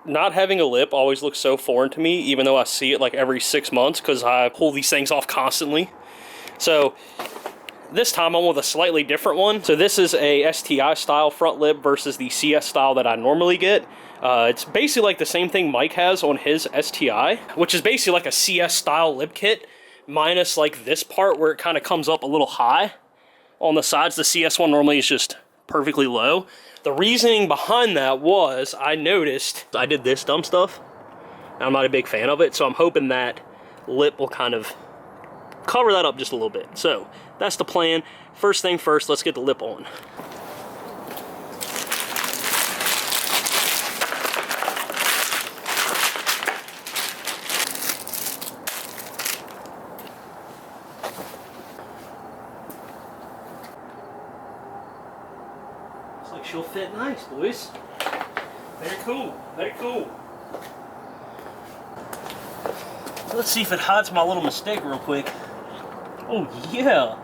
not having a lip always looks so foreign to me, even though I see it like every 6 months because I pull these things off constantly. So this time I'm with a slightly different one. So this is a STI style front lip versus the CS style that I normally get. It's basically like the same thing Mike has on his STI, which is basically like a CS style lip kit, minus like this part where it kind of comes up a little high on the sides. The CS one normally is just perfectly low. The reasoning behind that was I noticed I did this dumb stuff. I'm not a big fan of it, so I'm hoping that lip will kind of cover that up just a little bit. So that's the plan. First thing first, let's get the lip on. Looks like she'll fit nice, boys. Very cool, very cool. Let's see if it hides my little mistake real quick. Oh yeah,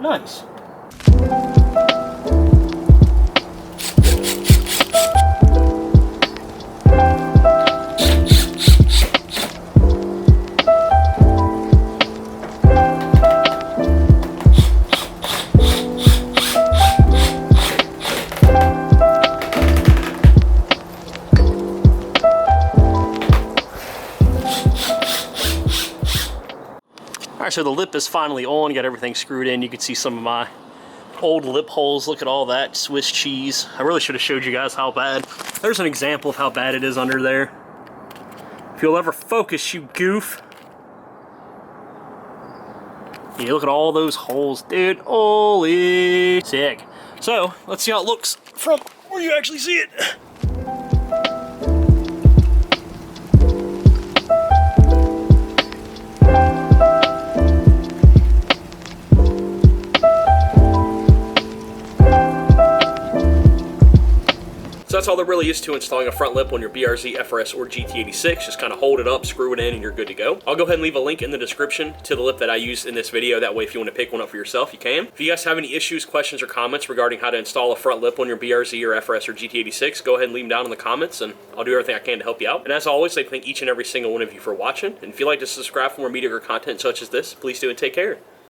nice. Alright, so the lip is finally on, got everything screwed in. You can see some of my old lip holes. Look at all that Swiss cheese. I really should have showed you guys how bad. There's an example of how bad it is under there. If you'll ever focus, you goof. Yeah, look at all those holes, dude. Holy sick. So, let's see how it looks from where you actually see it. So that's all there really is to installing a front lip on your BRZ, FRS, or GT86. Just kind of hold it up, screw it in, and you're good to go. I'll go ahead and leave a link in the description to the lip that I used in this video. That way, if you want to pick one up for yourself, you can. If you guys have any issues, questions, or comments regarding how to install a front lip on your BRZ or FRS or GT86, go ahead and leave them down in the comments, and I'll do everything I can to help you out. And as always, I thank each and every single one of you for watching. And if you'd like to subscribe for more mediocre content such as this, please do, and take care.